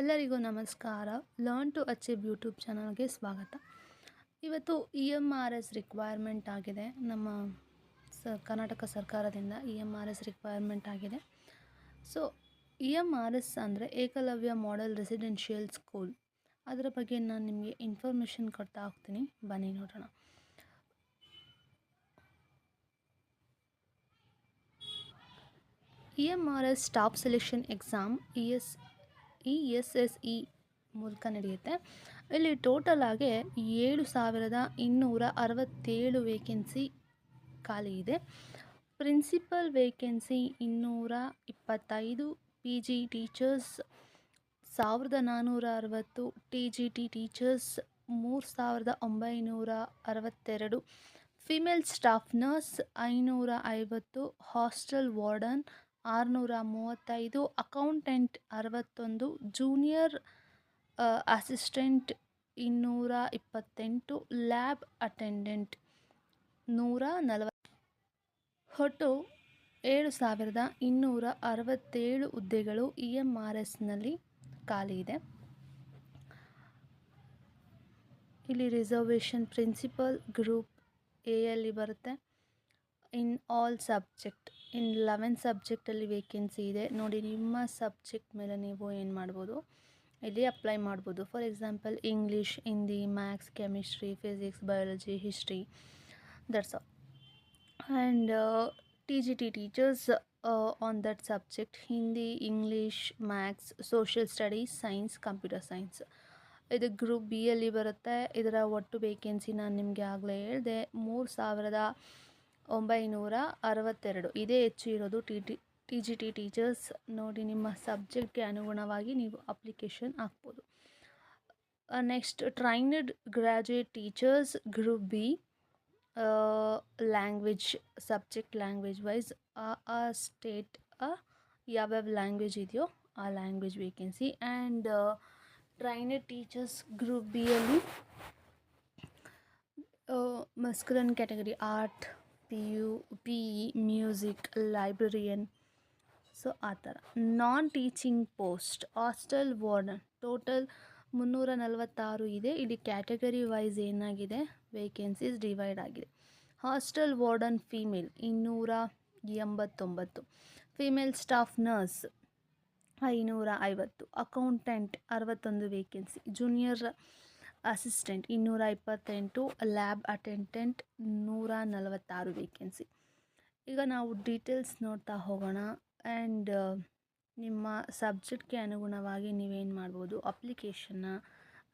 ಎಲ್ಲರಿಗೂ ನಮಸ್ಕಾರ. Learn to achieve YouTube ಚಾನಲ್ಗೆ ಸ್ವಾಗತ. ಇವತ್ತು EMRS ರಿಕ್ವೈರ್ಮೆಂಟ್ ಆಗಿದೆ. ನಮ್ಮ ಕರ್ನಾಟಕ ಸರ್ಕಾರದಿಂದ EMRS ರಿಕ್ವೈರ್ಮೆಂಟ್ ಆಗಿದೆ. ಸೊ EMRS ಅಂದರೆ ಏಕಲವ್ಯ ಮಾಡೆಲ್ ರೆಸಿಡೆನ್ಷಿಯಲ್ ಸ್ಕೂಲ್. ಅದರ ಬಗ್ಗೆ ನಾನು ನಿಮಗೆ ಇನ್ಫಾರ್ಮೇಷನ್ ಕೊಡ್ತಾ ಹೋಗ್ತೀನಿ. ಬನ್ನಿ ನೋಡೋಣ. EMRS staff selection exam ESSE ಮೂಲಕ ನಡೆಯುತ್ತೆ. ಇಲ್ಲಿ ಟೋಟಲ್ ಆಗಿ 7,267 ವೇಕೆನ್ಸಿ ಖಾಲಿ ಇದೆ. Principal vacancy 225, PG teachers 1,460, TGT teachers 3,962, female staff nurse 550, hostel warden 635, accountant 61, junior assistant 228, lab attendant 140. ಒಟ್ಟು 7,267 ಹುದ್ದೆಗಳು EMRSನಲ್ಲಿ ಖಾಲಿ ಇದೆ. ಇಲ್ಲಿ ರಿಸರ್ವೇಷನ್ ಪ್ರಿನ್ಸಿಪಲ್ ಗ್ರೂಪ್ ಎಯಲ್ಲಿ ಬರುತ್ತೆ. ಇನ್ ಆಲ್ ಸಬ್ಜೆಕ್ಟ್, ಇನ್ 11 ಸಬ್ಜೆಕ್ಟಲ್ಲಿ ವೇಕೆನ್ಸಿ ಇದೆ. ನೋಡಿ, ನಿಮ್ಮ ಸಬ್ಜೆಕ್ಟ್ ಮೇಲೆ ನೀವು ಏನು ಮಾಡ್ಬೋದು, ಇಲ್ಲಿ ಅಪ್ಲೈ ಮಾಡ್ಬೋದು. For example English, Hindi, maths, chemistry, physics, biology, history, that's all. And TGT teachers on that subject: Hindi, English, maths, social studies, science, computer science. ಇದು ಗ್ರೂಪ್ ಬಿ ಅಲ್ಲಿ ಬರುತ್ತೆ. ಇದರ ಒಟ್ಟು ವೇಕೆನ್ಸಿ ನಾನು ನಿಮಗೆ ಆಗಲೇ ಹೇಳಿದೆ, 3,962. ಇದೇ ಹೆಚ್ಚು ಇರೋದು TGT ಟೀಚರ್ಸ್. ನೋಡಿ, ನಿಮ್ಮ ಸಬ್ಜೆಕ್ಟ್ಗೆ ಅನುಗುಣವಾಗಿ ನೀವು ಅಪ್ಲಿಕೇಶನ್ ಹಾಕ್ಬೋದು. Next, trained graduate teachers group B, language subject, language wise ಆ ಸ್ಟೇಟ್ ಯಾವ್ಯಾವ ಲ್ಯಾಂಗ್ವೇಜ್ ಇದೆಯೋ ಆ language vacancy. And trained teachers group B ಅಲ್ಲಿ miscellaneous category art, PE, music, librarian, so ಆ ಥರ. Non teaching post, hostel warden total 346 ಇದೆ. ಇಲ್ಲಿ category wise ಏನಾಗಿದೆ, ವೇಕೆನ್ಸೀಸ್ ಡಿವೈಡ್ ಆಗಿದೆ. Hostel warden female 289, female staff nurse 550, accountant 61 vacancy, junior assistant 228, lab attendant 146 vacancy. ಈಗ ನಾವು details ನೋಡ್ತಾ ಹೋಗೋಣ. ಆ್ಯಂಡ್ ನಿಮ್ಮ ಸಬ್ಜೆಕ್ಟ್ಗೆ ಅನುಗುಣವಾಗಿ ನೀವೇನು ಮಾಡ್ಬೋದು, ಅಪ್ಲಿಕೇಶನ್ನ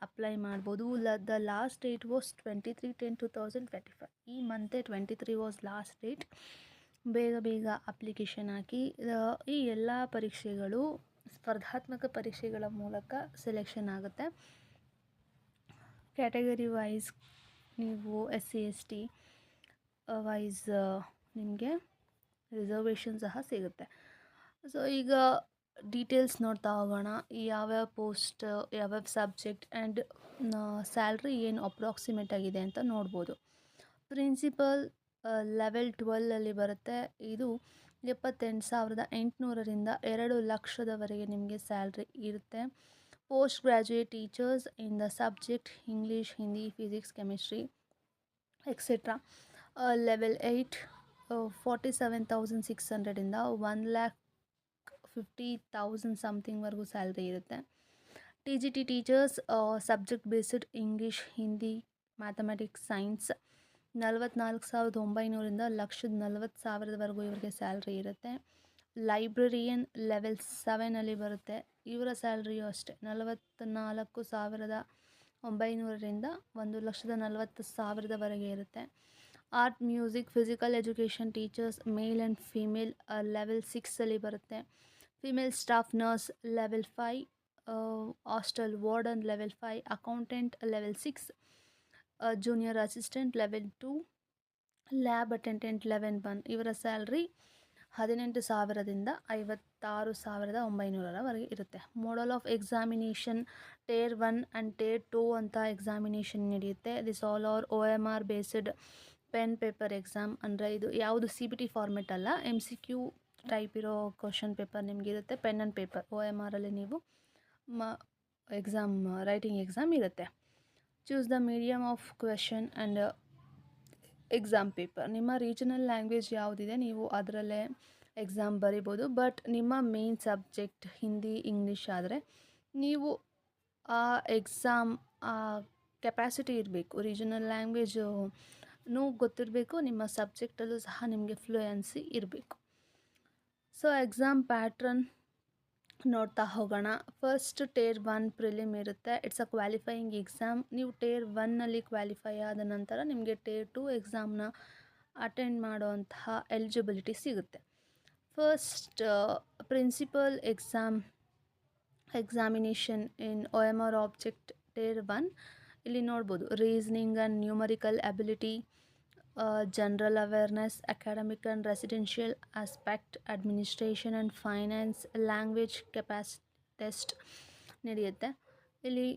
ಅಪ್ಲೈ ಮಾಡ್ಬೋದು. The last date was 23/10/2025. ಈ ಮಂತೆ 23 ವಾಸ್ ಲಾಸ್ಟ್ ಡೇಟ್. ಬೇಗ ಅಪ್ಲಿಕೇಶನ್ ಹಾಕಿ. ಈ ಎಲ್ಲ ಪರೀಕ್ಷೆಗಳು ಸ್ಪರ್ಧಾತ್ಮಕ ಪರೀಕ್ಷೆಗಳ ಮೂಲಕ ಸೆಲೆಕ್ಷನ್ ಆಗುತ್ತೆ. ಕ್ಯಾಟಗರಿ ವೈಸ್ ನೀವು SC ST ವೈಸ್ ನಿಮಗೆ ರಿಸರ್ವೇಷನ್ ಸಹ ಸಿಗುತ್ತೆ. ಸೊ ಈಗ ಡೀಟೇಲ್ಸ್ ನೋಡ್ತಾ ಹೋಗೋಣ. ಯಾವ್ಯಾವ ಪೋಸ್ಟ್, ಯಾವ್ಯಾವ ಸಬ್ಜೆಕ್ಟ್ ಆ್ಯಂಡ್ ಸ್ಯಾಲ್ರಿ ಏನು ಅಪ್ರಾಕ್ಸಿಮೇಟ್ ಆಗಿದೆ ಅಂತ ನೋಡ್ಬೋದು. ಪ್ರಿನ್ಸಿಪಲ್ ಲೆವೆಲ್ 12ಅಲ್ಲಿ ಬರುತ್ತೆ. ಇದು 78,800ರಿಂದ 2,00,000ವರೆಗೆ ನಿಮಗೆ ಸ್ಯಾಲ್ರಿ ಇರುತ್ತೆ. Post graduate teachers in the subject English, Hindi, physics, chemistry etcetera, level 8 47,600ರಿಂದ 1,50,000 ಸಮಥಿಂಗ್ವರೆಗೂ ಸ್ಯಾಲ್ರಿ ಇರುತ್ತೆ. TGT teachers subject based English, Hindi, mathematics, science 44,900ರಿಂದ 1,40,000ವರೆಗೂ ಇವರಿಗೆ ಸ್ಯಾಲ್ರಿ ಇರುತ್ತೆ. ಲೈಬ್ರರಿಯನ್ ಲೆವೆಲ್ 7ಅಲ್ಲಿ ಬರುತ್ತೆ. ಇವರ ಸ್ಯಾಲ್ರಿಯು ಅಷ್ಟೇ 44,900ರಿಂದ 1,40,000ವರೆಗೆ ಇರುತ್ತೆ. Art, music, physical education teachers male and female level 6ಅಲ್ಲಿ ಬರುತ್ತೆ. Female staff nurse level 5, hostel warden level 5, accountant level 6, junior assistant level 2, lab attendant level 1. ಇವರ ಸ್ಯಾಲ್ರಿ 18,000ದಿಂದ 56,900ವರೆಗೆ ಇರುತ್ತೆ. Mode of examination Tier 1 and Tier 2 ಅಂತ examination ನಡೆಯುತ್ತೆ. This all are OMR based pen paper exam. ಅಂದರೆ ಇದು ಯಾವುದು CBT format ಅಲ್ಲ, MCQ ಟೈಪ್ ಇರೋ question paper ನಿಮಗಿರುತ್ತೆ. Pen and paper OMRಲ್ಲಿ ನೀವು ಎಕ್ಸಾಮ್ ರೈಟಿಂಗ್ ಎಕ್ಸಾಮ್ ಇರುತ್ತೆ. Choose the medium of question and exam paper. ನಿಮ್ಮ ರೀಜನಲ್ ಲ್ಯಾಂಗ್ವೇಜ್ ಯಾವುದಿದೆ ನೀವು ಅದರಲ್ಲೇ ಎಕ್ಸಾಮ್ ಬರಿಬೋದು. ಬಟ್ ನಿಮ್ಮ ಮೇನ್ ಸಬ್ಜೆಕ್ಟ್ ಹಿಂದಿ ಇಂಗ್ಲೀಷ್ ಆದರೆ ನೀವು ಆ ಎಕ್ಸಾಮ್ ಕೆಪಾಸಿಟಿ ಇರಬೇಕು. ರೀಜನಲ್ ಲ್ಯಾಂಗ್ವೇಜು ಗೊತ್ತಿರಬೇಕು, ನಿಮ್ಮ ಸಬ್ಜೆಕ್ಟಲ್ಲೂ ಸಹ ನಿಮಗೆ ಫ್ಲೂಯೆನ್ಸಿ ಇರಬೇಕು. ಸೊ ಎಕ್ಸಾಮ್ ಪ್ಯಾಟ್ರನ್ ನೋಡ್ತಾ ಹೋಗೋಣ. ಫಸ್ಟ್ ಟೇರ್ 1 ಪ್ರಿಲಿಮ್ ಇರುತ್ತೆ. It's a qualifying exam. ನೀವು ಟೇರ್ 1ನಲ್ಲಿ ಕ್ವಾಲಿಫೈ ಆದ ನಂತರ ನಿಮಗೆ ಟೇರ್ 2 ಎಕ್ಸಾಮ್ನ ಅಟೆಂಡ್ ಮಾಡುವಂತಹ ಎಲಿಜಿಬಿಲಿಟಿ ಸಿಗುತ್ತೆ. First principal examination in OMR object tier 1. ಇಲ್ಲಿ ನೋಡ್ಬೋದು reasoning and numerical ability, general awareness, academic and residential aspect, administration and finance, language capacity test ನಡೆಯುತ್ತೆ. ಇಲ್ಲಿ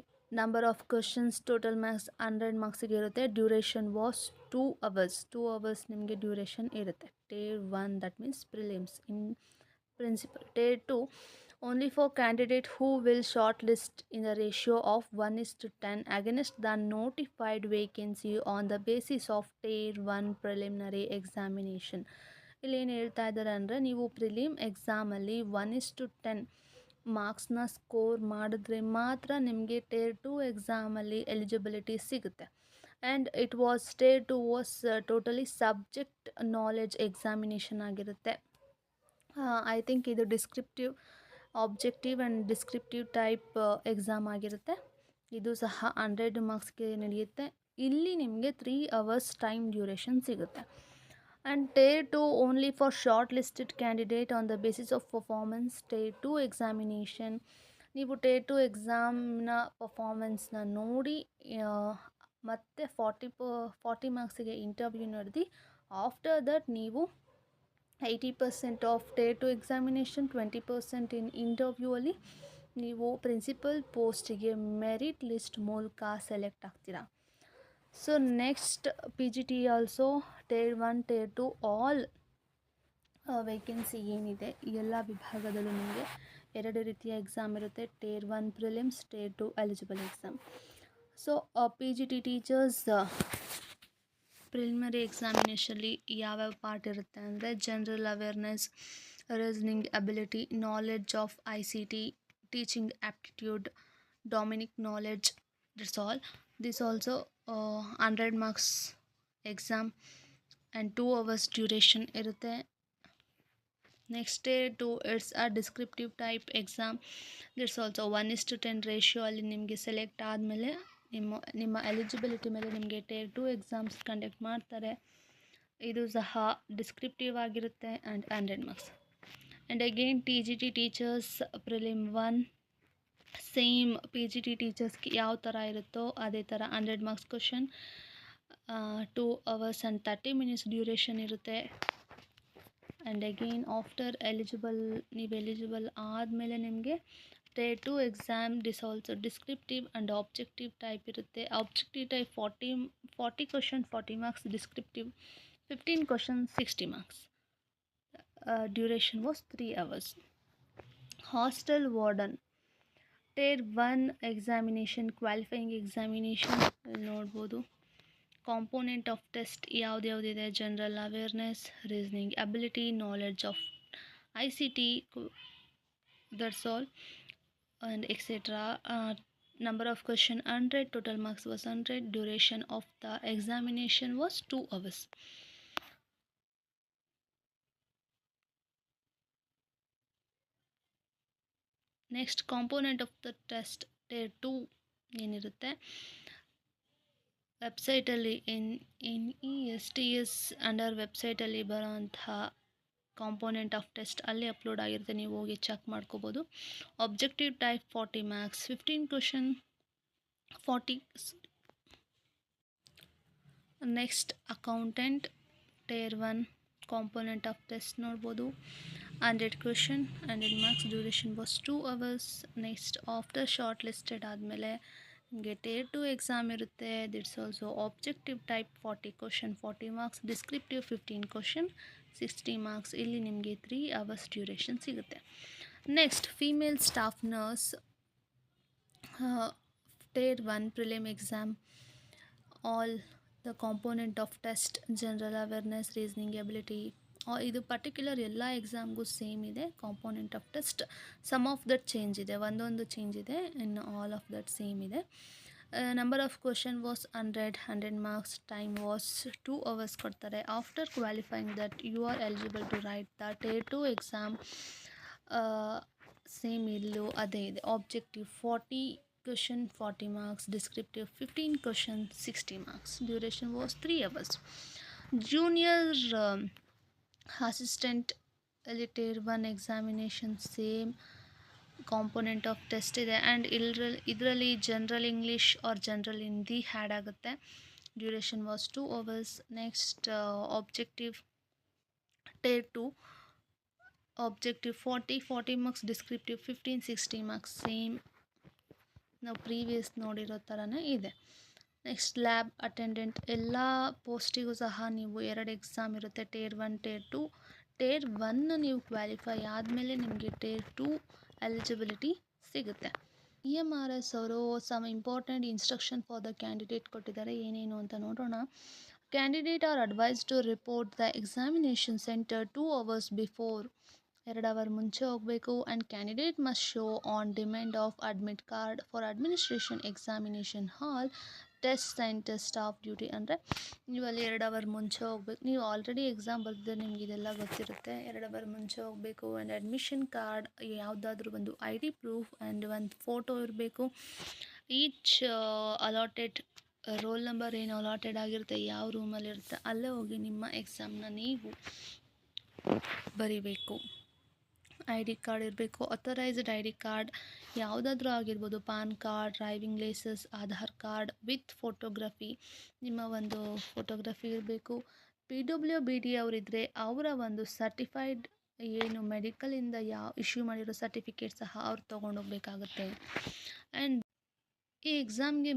number of questions total marks 100 ಮಾರ್ಕ್ಸಿಗೆ ಇರುತ್ತೆ. Duration was 2 hours. 2 hours ನಿಮಗೆ duration ಇರುತ್ತೆ. Tier 1 that means prelims in principle. Tear 2 only for candidate who will shortlist in the ratio of 1:10 against the notified vacancy on the basis of Tier 1 preliminary examination. ಇಲ್ಲಿ ಏನು ಹೇಳ್ತಾ ಇದ್ದಾರೆ ಅಂದರೆ, ನೀವು prelim ಎಕ್ಸಾಮಲ್ಲಿ 1:10 ಮಾರ್ಕ್ಸ್ನ score ಮಾಡಿದ್ರೆ ಮಾತ್ರ ನಿಮಗೆ ಟೇರ್ 2 ಎಕ್ಸಾಮಲ್ಲಿ ಎಲಿಜಿಬಿಲಿಟಿ ಸಿಗುತ್ತೆ. And tear 2 was totally subject knowledge examination ಆಗಿರುತ್ತೆ. ಐ ಥಿಂಕ್ ಇದು objective and descriptive type exam ಆಗಿರುತ್ತೆ. ಇದು ಸಹ 100 ಮಾರ್ಕ್ಸ್ಗೆ ನಡೆಯುತ್ತೆ. ಇಲ್ಲಿ ನಿಮಗೆ 3 hours ಟೈಮ್ ಡ್ಯೂರೇಷನ್ ಸಿಗುತ್ತೆ. And tear 2 only for short listed candidate on the basis of performance. Tear 2 examination ನೀವು ಟೇರ್ 2 ಎಕ್ಸಾಮ್ನ ಪರ್ಫಾರ್ಮೆನ್ಸ್ನ ನೋಡಿ ಮತ್ತು 40 ಮಾರ್ಕ್ಸಿಗೆ ಇಂಟರ್ವ್ಯೂ ನಡೆದು ಆಫ್ಟರ್ ದಟ್ ನೀವು 80% of tear 2 examination, 20% in interview ಅಲ್ಲಿ ನೀವು ಪ್ರಿನ್ಸಿಪಲ್ ಪೋಸ್ಟಿಗೆ ಮೆರಿಟ್ ಲಿಸ್ಟ್ ಮೂಲಕ ಸೆಲೆಕ್ಟ್ ಆಗ್ತೀರಾ. So next PGT also tear 1 tear 2 all vacancy ಏನಿದೆ ಈ ಎಲ್ಲ ವಿಭಾಗದಲ್ಲೂ ನಿಮಗೆ 2 ರೀತಿಯ ಎಕ್ಸಾಮ್ ಇರುತ್ತೆ. Tier 1 prelims, tier 2 eligible exam. So PGT teachers preliminary ಎಕ್ಸಾಮಿನೇಷನಲ್ಲಿ ಯಾವ್ಯಾವ ಪಾರ್ಟ್ ಇರುತ್ತೆ ಅಂದರೆ general awareness, reasoning ability, knowledge of ICT, teaching aptitude, domain knowledge. That's all. This also 100 marks exam and 2 hours duration ಇರುತ್ತೆ. Next tier 2 it's a descriptive type exam. That's also 1:10 ratio ಅಲ್ಲಿ ನಿಮಗೆ select ಆದಮೇಲೆ ನಿಮ್ಮ eligibility ಮೇಲೆ ನಿಮಗೆ tier 2 exams conduct ಮಾಡ್ತಾರೆ. ಇದು ಸಹ ಡಿಸ್ಕ್ರಿಪ್ಟಿವ್ ಆಗಿರುತ್ತೆ and 100 marks. And again TGT teachers prelim 1 same PGT ಟೀಚರ್ಸ್ಗೆ ಯಾವ ಥರ ಇರುತ್ತೋ ಅದೇ ಥರ 100 marks question, 2 hours and 30 minutes duration ಇರುತ್ತೆ. ಆ್ಯಂಡ್ ಅಗೇನ್ ಆಫ್ಟರ್ ನೀವು ಎಲಿಜಿಬಲ್ ಆದಮೇಲೆ ನಿಮಗೆ tier 2 exam also descriptive and objective type ಇರುತ್ತೆ. Objective type 40 question 40 marks, descriptive 15 question 60 marks. Duration was 3 hours. Hostel warden tier 1 examination qualifying examination ನೋಡ್ಬೋದು. Component of test ಯಾವುದ್ಯಾವುದಿದೆ, general awareness, reasoning ability, knowledge of ICT, that's all and etc. Number of question 100, total marks was 100, duration of the examination was 2 hours. Next component of the test tier 2 ಏನಿರುತ್ತೆ, ವೆಬ್ಸೈಟಲ್ಲಿ NESTS under ವೆಬ್ಸೈಟಲ್ಲಿ ಬರೋಂತಹ component of test ಅಲ್ಲಿ upload ಆಗಿರುತ್ತೆ, ನೀವು ಹೋಗಿ check ಮಾಡ್ಕೋಬೋದು. Objective type 40 marks, 15 question 40. Next accountant tier 1 component of test ನೋಡ್ಬೋದು. 100 question 100 marks, duration was 2 hours. Next after shortlisted ಆದಮೇಲೆ ನಿಮಗೆ ಟೇರ್ 2 ಎಕ್ಸಾಮ್ ಇರುತ್ತೆ. That's also objective type 40 question 40 marks, descriptive 15 question 60 marks. ಇಲ್ಲಿ ನಿಮಗೆ 3 hours duration ಸಿಗುತ್ತೆ. Next female staff nurse Tier 1 prelim exam, all the component of test, general awareness, reasoning ability, ಇದು particular ಎಲ್ಲ ಎಕ್ಸಾಮ್ಗೂ same ಇದೆ. Component of test some of that change ಇದೆ, ಒಂದೊಂದು change ಇದೆ, ಇನ್ನು ಆಲ್ ಆಫ್ ದಟ್ ಸೇಮ್ ಇದೆ. Number of question was 100 marks, time was 2 hours ಕೊಡ್ತಾರೆ. After qualifying that you are eligible to write the Tier 2 exam. Same ಇಲ್ಲೂ ಅದೇ ಇದೆ. Objective 40 question 40 marks, descriptive 15 question 60 marks. Duration was 3 hours. Junior assistant Tier 1 examination same component of test ಇದೆ. And ಇದರಲ್ಲಿ general English or general Hindi ಹ್ಯಾಡ್ ಆಗುತ್ತೆ. Duration was 2 hours. Next objective Tier 2 objective 40 marks, descriptive 15 60 marks. Same ನಾವು previous ನೋಡಿರೋ ಥರನೇ ಇದೆ. Next lab attendant ಎಲ್ಲ ಪೋಸ್ಟಿಗೂ ಸಹ ನೀವು 2 ಎಕ್ಸಾಮ್ ಇರುತ್ತೆ, Tier 1 Tier 2. Tier 1 ನೀವು ಕ್ವಾಲಿಫೈ ಆದಮೇಲೆ ನಿಮಗೆ Tier 2 ಎಲಿಜಿಬಿಲಿಟಿ ಸಿಗುತ್ತೆ. EMRS ಅವರು some important instruction for the candidate ಕೊಟ್ಟಿದ್ದಾರೆ. ಏನೇನು ಅಂತ ನೋಡೋಣ. Candidate are advise to report the examination centre 2 hours before. 2 hour ಮುಂಚೆ ಹೋಗಬೇಕು. And candidate must show on demand of admit card for administration examination hall test centre staff duty. ಅಂದರೆ ನೀವು ಅಲ್ಲಿ 2 hour ಮುಂಚೆ ಹೋಗ್ಬೇಕು. ನೀವು ಆಲ್ರೆಡಿ ಎಕ್ಸಾಮ್ ಬರೆದಿದ್ದರೆ ನಿಮ್ಗೆ ಇದೆಲ್ಲ ಗೊತ್ತಿರುತ್ತೆ. 2 hour ಮುಂಚೆ ಹೋಗಬೇಕು. ಆ್ಯಂಡ್ ಅಡ್ಮಿಷನ್ ಕಾರ್ಡ್, ಯಾವುದಾದ್ರೂ ಒಂದು ID ಪ್ರೂಫ್ ಆ್ಯಂಡ್ ಒಂದು ಫೋಟೋ ಇರಬೇಕು. ಈಚ್ ಅಲಾಟೆಡ್ ರೋಲ್ ನಂಬರ್ ಏನು ಅಲಾಟೆಡ್ ಆಗಿರುತ್ತೆ, ಯಾವ ರೂಮಲ್ಲಿರುತ್ತೆ, ಅಲ್ಲೇ ಹೋಗಿ ನಿಮ್ಮ ಎಕ್ಸಾಮ್ನ ನೀವು ಬರೀಬೇಕು. ID ಕಾರ್ಡ್ ಇರಬೇಕು. ಅಥರೈಸ್ಡ್ ID ಕಾರ್ಡ್ ಯಾವುದಾದ್ರೂ ಆಗಿರ್ಬೋದು, PAN card, driving licence, Aadhaar card with photography. ನಿಮ್ಮ ಒಂದು ಫೋಟೋಗ್ರಫಿ ಇರಬೇಕು. PWBD ಅವರಿದ್ದರೆ ಅವರ ಒಂದು ಸರ್ಟಿಫೈಡ್ ಏನು ಮೆಡಿಕಲಿಂದ ಇಶ್ಯೂ ಮಾಡಿರೋ ಸರ್ಟಿಫಿಕೇಟ್ ಸಹ ಅವ್ರು ತೊಗೊಂಡೋಗ್ಬೇಕಾಗುತ್ತೆ. ಆ್ಯಂಡ್ ಈ ಎಕ್ಸಾಮ್ಗೆ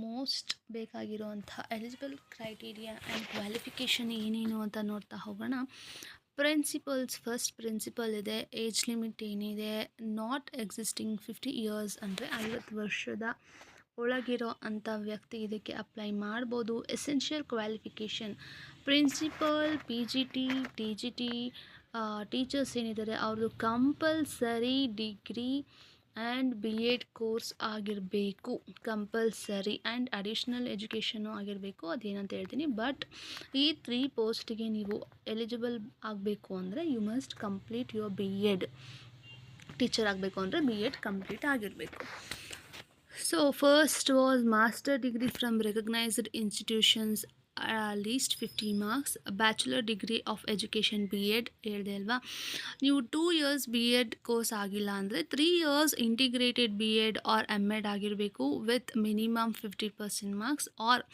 ಮೋಸ್ಟ್ ಬೇಕಾಗಿರುವಂಥ ಎಲಿಜಿಬಲ್ ಕ್ರೈಟೀರಿಯಾ ಆ್ಯಂಡ್ ಕ್ವಾಲಿಫಿಕೇಷನ್ ಏನೇನು ಅಂತ ನೋಡ್ತಾ ಹೋಗೋಣ. ಪ್ರಿನ್ಸಿಪಲ್ಸ್, ಫಸ್ಟ್ ಪ್ರಿನ್ಸಿಪಲ್ ಇದೆ. ಏಜ್ ಲಿಮಿಟ್ ಏನಿದೆ, ನಾಟ್ ಎಕ್ಸಿಸ್ಟಿಂಗ್ 50 years, ಅಂದರೆ 50 ವರ್ಷದ ಒಳಗಿರೋ ಅಂಥ ವ್ಯಕ್ತಿ ಇದಕ್ಕೆ ಅಪ್ಲೈ ಮಾಡ್ಬೋದು. Essential qualification principal, PGT, TGT teachers ಏನಿದ್ದಾರೆ ಅವ್ರದ್ದು compulsory degree and BEd course ಆಗಿರಬೇಕು, ಕಂಪಲ್ಸರಿ. ಆ್ಯಂಡ್ ಅಡಿಷ್ನಲ್ ಎಜುಕೇಷನು ಆಗಿರಬೇಕು. ಅದೇನಂತ ಹೇಳ್ತೀನಿ. ಬಟ್ ಈ 3 ಪೋಸ್ಟಿಗೆ ನೀವು ಎಲಿಜಿಬಲ್ ಆಗಬೇಕು ಅಂದರೆ you must complete your BEd. Teacher ಆಗಬೇಕು ಅಂದರೆ BEd ಕಂಪ್ಲೀಟ್ ಆಗಿರಬೇಕು. So first was master degree from recognised institutions least 50 marks. Bachelor degree of education BEd ಹೇಳಿದೆ ಅಲ್ವಾ. ನೀವು 2 years BEd ಕೋರ್ಸ್ ಆಗಿಲ್ಲ ಅಂದರೆ 3 years integrated BEd or MEd ಆಗಿರಬೇಕು with minimum 50% marks. Or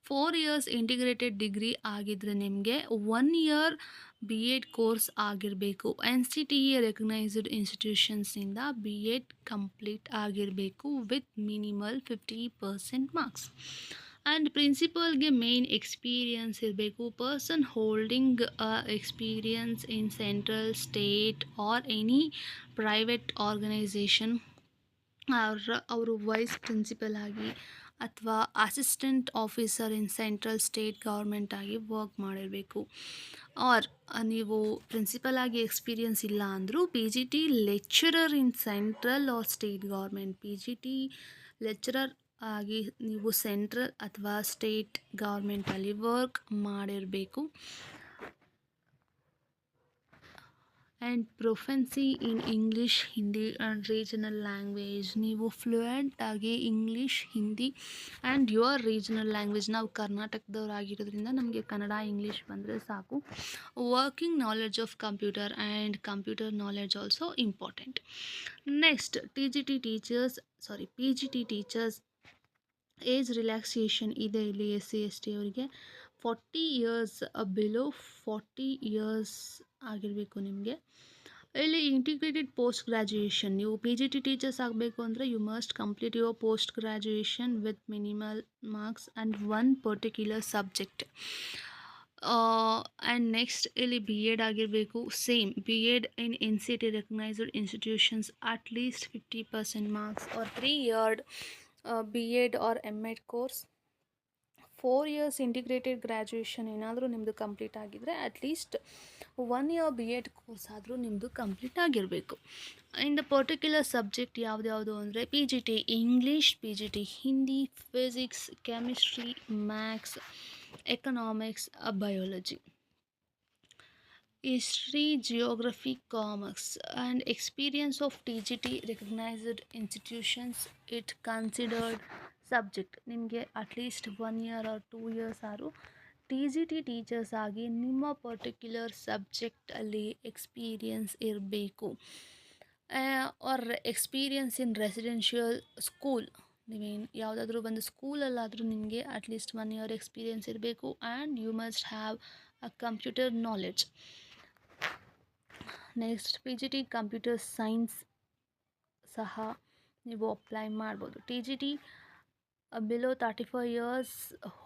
4 years integrated degree ಆಗಿದ್ದರೆ ನಿಮಗೆ 1 year BEd course ಆಗಿರಬೇಕು. NCTE recognised ಇನ್ಸ್ಟಿಟ್ಯೂಷನ್ಸಿಂದ BEd ಕಂಪ್ಲೀಟ್ ಆಗಿರಬೇಕು ವಿತ್ ಮಿನಿಮಲ್ 50% ಮಾರ್ಕ್ಸ್. ಆ್ಯಂಡ್ ಪ್ರಿನ್ಸಿಪಲ್ಗೆ ಮೇನ್ ಎಕ್ಸ್ಪೀರಿಯನ್ಸ್ ಇರಬೇಕು. Person holding experience in central, state or any private organisation. ಅವರು vice principal ಆಗಿ ಅಥವಾ assistant officer in central, state government ಆಗಿ work ಮಾಡಿರಬೇಕು. ಆರ್ ನೀವು ಪ್ರಿನ್ಸಿಪಲ್ ಆಗಿ ಎಕ್ಸ್ಪೀರಿಯನ್ಸ್ ಇಲ್ಲ ಅಂದರೂ PGT lecturer in central or state government, PGT lecturer ಆಗಿ ನೀವು ಸೆಂಟ್ರಲ್ ಅಥವಾ ಸ್ಟೇಟ್ ಗೌರ್ಮೆಂಟಲ್ಲಿ ವರ್ಕ್ ಮಾಡಿರಬೇಕು. And proficiency in English, Hindi and regional language. ನೀವು ಫ್ಲೂಯೆಂಟ್ ಆಗಿ English, Hindi and your regional language. ನಾವು ಕರ್ನಾಟಕದವ್ರು ಆಗಿರೋದ್ರಿಂದ ನಮಗೆ ಕನ್ನಡ, ಇಂಗ್ಲೀಷ್ ಬಂದರೆ ಸಾಕು. Working knowledge of computer and computer knowledge also important. Next PGT teachers age relaxation ಇದೆ ಇಲ್ಲಿ. SC ST ಅವರಿಗೆ 40 years ಬಿಲೋ 40 years ಆಗಿರಬೇಕು ನಿಮಗೆ. ಇಲ್ಲಿ ಇಂಟಿಗ್ರೇಟೆಡ್ ಪೋಸ್ಟ್ ಗ್ರ್ಯಾಜುಯೇಷನ್, ನೀವು PGT ಟೀಚರ್ಸ್ ಆಗಬೇಕು ಅಂದರೆ you must complete your post graduation with minimal marks and 1 particular subject. And next ಇಲ್ಲಿ ಬಿ ಎಡ್ ಆಗಿರಬೇಕು. Same B Ed in N C T recognised institutions at least 50% marks or 3 year B Ed or M Ed course. 4 years integrated graduation ಏನಾದರೂ ನಿಮ್ಮದು complete ಆಗಿದ್ದರೆ at least 1 year B Ed course ಆದರೂ ನಿಮ್ಮದು complete ಆಗಿರಬೇಕು. In the particular subject ಯಾವ್ದ್ಯಾವುದು ಅಂದರೆ P G T English, P G T Hindi, physics, chemistry, maths, economics, biology, history, geography, commerce, and experience of TGT recognized institutions. It considered subject ನಿಮಗೆ at least 1 year or 2 years or T G T teachers ಆಗಿ ನಿಮ್ಮ particular ಸಬ್ಜೆಕ್ಟಲ್ಲಿ experience ಇರಬೇಕು. Or experience in residential school, ನೀವೇನು ಯಾವುದಾದ್ರೂ ಒಂದು ಸ್ಕೂಲಲ್ಲಾದರೂ ನಿಮಗೆ ಅಟ್ಲೀಸ್ಟ್ 1 year ಎಕ್ಸ್ಪೀರಿಯನ್ಸ್ ಇರಬೇಕು. And you must have a computer knowledge. Next P G T computer science ಸಹ ನೀವು ಅಪ್ಲೈ ಮಾಡ್ಬೋದು. T G T below 35 years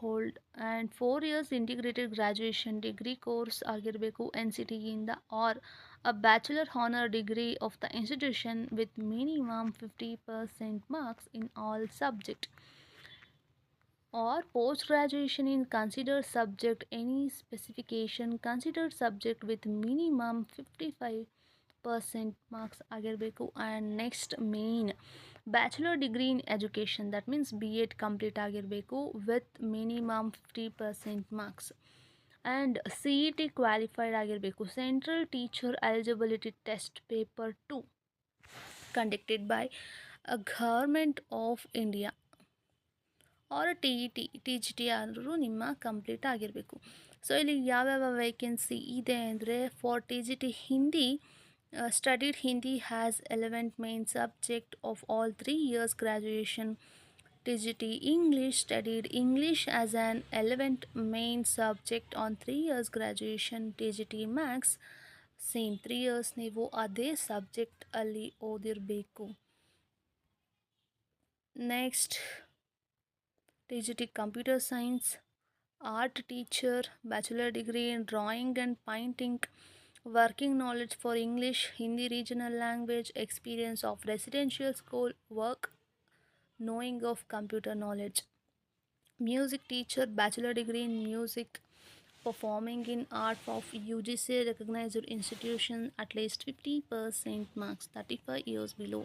old and 4 years integrated graduation degree course ಆಗಿರಬೇಕು ಎನ್ ಸಿ ಟಿಯಿಂದ, or a bachelor honour degree of the institution with minimum 50% marks in all subject, or post graduation in considered subject any specification considered subject with minimum 55% marks ಆಗಿರಬೇಕು. And next main bachelor degree in education, that means B Ed complete ಆಗಿರಬೇಕು with minimum 50% marks. And C E T qualified ಆಗಿರಬೇಕು. Central teacher eligibility test paper 2 conducted by government of India or T E T T G T ಆದರೂ ನಿಮ್ಮ complete ಆಗಿರಬೇಕು. So ಇಲ್ಲಿ ಯಾವ್ಯಾವ vacancy ಇದೆ ಅಂದರೆ for T G T Hindi, studied Hindi has 11th main subject of all 3 years graduation. T G T English studied English as an 11th main subject on 3 years graduation. T G T maths same 3 years ನೀವು ಅದೇ subject ಅಲ್ಲಿ ಓದಿರಬೇಕು. Next T G T computer science, art teacher, bachelor degree in drawing and painting, working knowledge for English, Hindi regional language, experience of residential school work, knowing of computer knowledge. Music teacher, bachelor degree in music, performing in art of UGC recognized institution, at least 50% marks, 35 years below.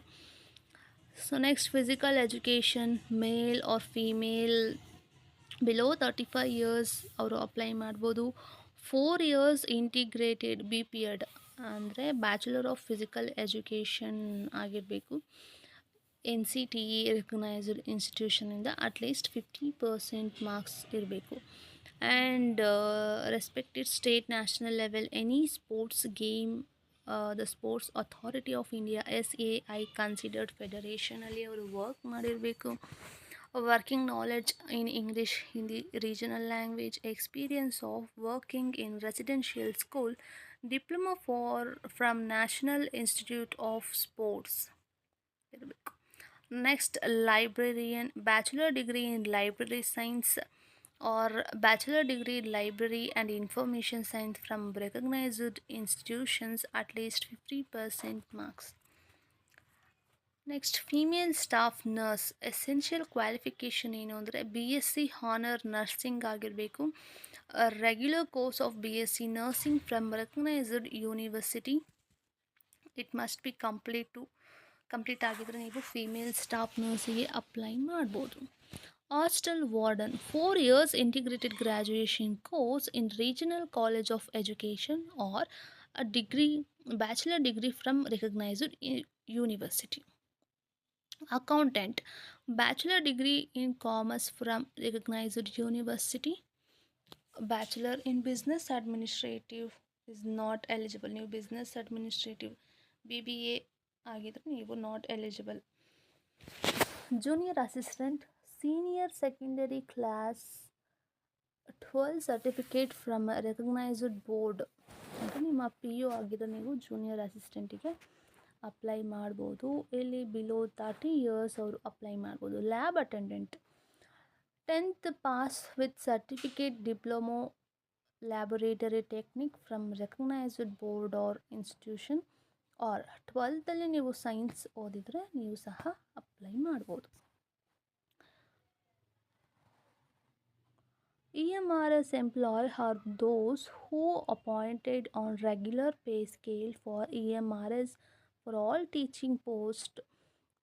So next physical education, male or female below 35 years ಅವರು apply ಮಾಡ್ಬೋದು. 4 years integrated B P Ed ಅಂದರೆ bachelor of physical education ಆಗಿರಬೇಕು. N C T E recognised ಇನ್ಸ್ಟಿಟ್ಯೂಷನಿಂದ at least 50% marks ಇರಬೇಕು. And respected state national level any sports game, the sports authority of India S A I considered ಫೆಡರೇಷನಲ್ಲಿ ಅವರು work ಮಾಡಿರಬೇಕು. Working knowledge in English, Hindi regional language, experience of working in residential school, diploma from national institute of sports ಇರಬೇಕು. Next librarian, bachelor degree in library science or bachelor degree in library and information science from recognized institutions, at least 50% marks. Next female staff nurse, essential qualification ಏನು ಅಂದರೆ B S C honour nursing ಆಗಿರಬೇಕು. Regular course of B S C nursing from recognised university. It must be complete ಆಗಿದ್ರೆ ನೀವು female staff ನರ್ಸಿಗೆ apply ಮಾಡ್ಬೋದು. Hostel warden, 4 years integrated graduation course in regional college of education or a degree, bachelor degree from recognized university. Accountant, bachelor degree in commerce from recognized university. Bachelor in business administrative is not eligible. ನೀವು business administrative BBA ಆಗಿದ್ರೆ ನೀವು not eligible. Junior assistant, senior secondary class 12 certificate from recognised board ಅಂತ ನಿಮ್ಮ P U ಆಗಿದ್ರೆ ನೀವು junior ಅಸಿಸ್ಟೆಂಟಿಗೆ apply ಮಾಡ್ಬೋದು. ಇಲ್ಲಿ below 30 years ಅವರು ಅಪ್ಲೈ ಮಾಡ್ಬೋದು. Lab attendant, 10th pass with certificate diploma laboratory technique from recognised board or institution, or 12th ನೀವು science ಓದಿದರೆ ನೀವು ಸಹ ಅಪ್ಲೈ ಮಾಡ್ಬೋದು. EMRS employees are those who appointed on regular pay scale for EMRS for all teaching posts.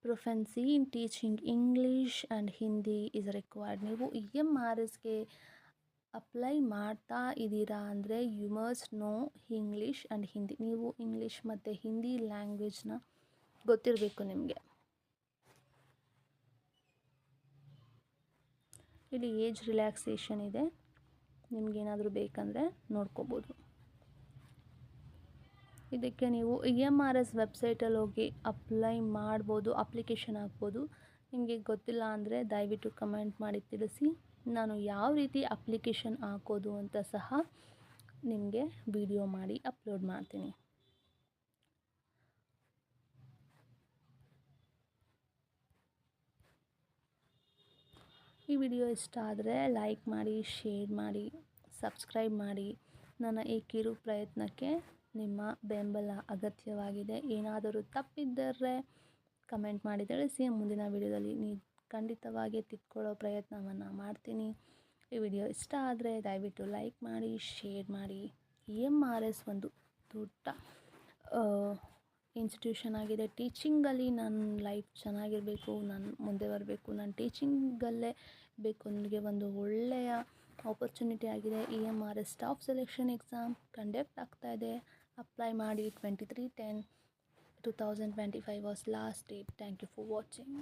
Proficiency in teaching English and Hindi is required. ನೀವು EMRSಗೆ apply ಮಾಡ್ತಾ ಇದ್ದೀರಾ ಅಂದರೆ you must know English and Hindi. ನೀವು English ಮತ್ತು ಹಿಂದಿ ಲ್ಯಾಂಗ್ವೇಜ್ನ ಗೊತ್ತಿರಬೇಕು ನಿಮಗೆ. ಇಲ್ಲಿ age relaxation ಇದೆ, ನಿಮಗೇನಾದರೂ ಬೇಕಂದರೆ ನೋಡ್ಕೋಬೋದು. ಇದಕ್ಕೆ ನೀವು EMRS ವೆಬ್ಸೈಟಲ್ಲಿ ಹೋಗಿ ಅಪ್ಲೈ ಮಾಡ್ಬೋದು, ಅಪ್ಲಿಕೇಶನ್ ಹಾಕ್ಬೋದು. ನಿಮಗೆ ಗೊತ್ತಿಲ್ಲ ಅಂದರೆ ದಯವಿಟ್ಟು ಕಮೆಂಟ್ ಮಾಡಿ ತಿಳಿಸಿ. ನಾನು ಯಾವ ರೀತಿ ಅಪ್ಲಿಕೇಶನ್ ಹಾಕೋದು ಅಂತ ಸಹ ನಿಮಗೆ ವಿಡಿಯೋ ಮಾಡಿ ಅಪ್ಲೋಡ್ ಮಾಡ್ತೀನಿ. ಈ ವಿಡಿಯೋ ಇಷ್ಟ ಆದರೆ ಲೈಕ್ ಮಾಡಿ, ಶೇರ್ ಮಾಡಿ, ಸಬ್ಸ್ಕ್ರೈಬ್ ಮಾಡಿ. ನನ್ನ ಈ ಕಿರು ಪ್ರಯತ್ನಕ್ಕೆ ನಿಮ್ಮ ಬೆಂಬಲ ಅಗತ್ಯವಾಗಿದೆ. ಏನಾದರೂ ತಪ್ಪಿದ್ದರೆ ಕಮೆಂಟ್ ಮಾಡಿ ತಿಳಿಸಿ. ಮುಂದಿನ ವಿಡಿಯೋದಲ್ಲಿ ಖಂಡಿತವಾಗಿ ತಿದ್ಕೊಳ್ಳೋ ಪ್ರಯತ್ನವನ್ನು ಮಾಡ್ತೀನಿ. ಈ ವಿಡಿಯೋ ಇಷ್ಟ ಆದರೆ ದಯವಿಟ್ಟು ಲೈಕ್ ಮಾಡಿ, ಶೇರ್ ಮಾಡಿ. EMRS ಒಂದು ದೊಡ್ಡ ಇನ್ಸ್ಟಿಟ್ಯೂಷನ್ ಆಗಿದೆ. ಟೀಚಿಂಗಲ್ಲಿ ನನ್ನ ಲೈಫ್ ಚೆನ್ನಾಗಿರಬೇಕು, ನಾನು ಮುಂದೆ ಬರಬೇಕು, ನಾನು ಟೀಚಿಂಗಲ್ಲೇ ಬೇಕು, ನನಗೆ ಒಂದು ಒಳ್ಳೆಯ ಆಪರ್ಚುನಿಟಿ ಆಗಿದೆ. EMRS staff selection exam conduct ಆಗ್ತಾಯಿದೆ. ಅಪ್ಲೈ ಮಾಡಿ. 23/10/2025 was last date. Thank you for watching.